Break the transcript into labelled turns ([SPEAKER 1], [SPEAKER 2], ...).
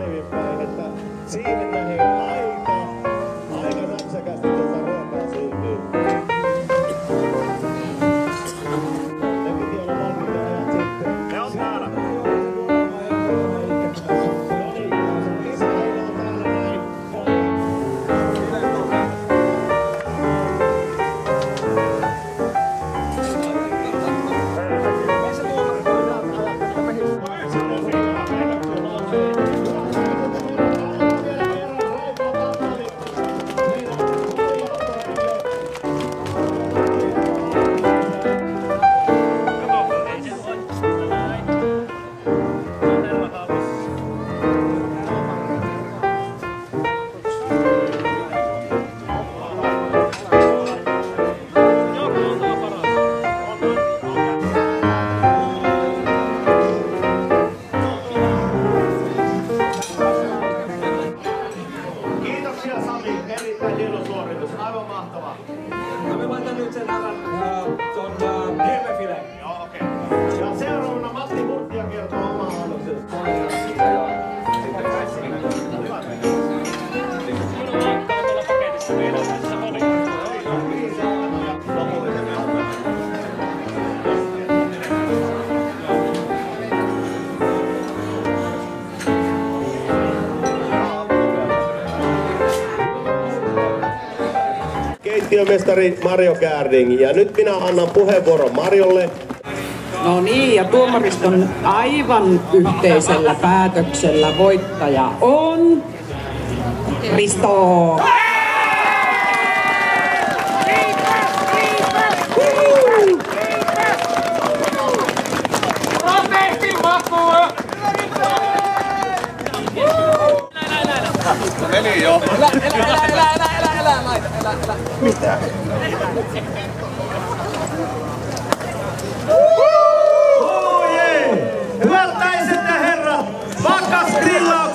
[SPEAKER 1] selvinpäin, että siihen nähden aika napsakästi ruokaa syntyy. Ne piti olla valmiita ajat sitten. Ne on täällä. Erittäin hieno suoritus, aivan mahtavaa.
[SPEAKER 2] No me laitan nyt sen ton hirvefileen.
[SPEAKER 1] Joo, okei. Ja seuraavana Matti Hurtia kertoo omaa annoksensa.
[SPEAKER 3] Minun lankka on tuolla paketissa vielä tässä monissa.
[SPEAKER 1] Keittiömestari Marjo Kärding. Ja nyt minä annan puheenvuoron Marjolle.
[SPEAKER 4] No niin, ja tuomariston aivan yhteisellä päätöksellä voittaja on Risto.
[SPEAKER 2] Meni jo. Älä.
[SPEAKER 1] Mitä?
[SPEAKER 2] Hyvät naiset ja herrat, Pakkasgrillauksesta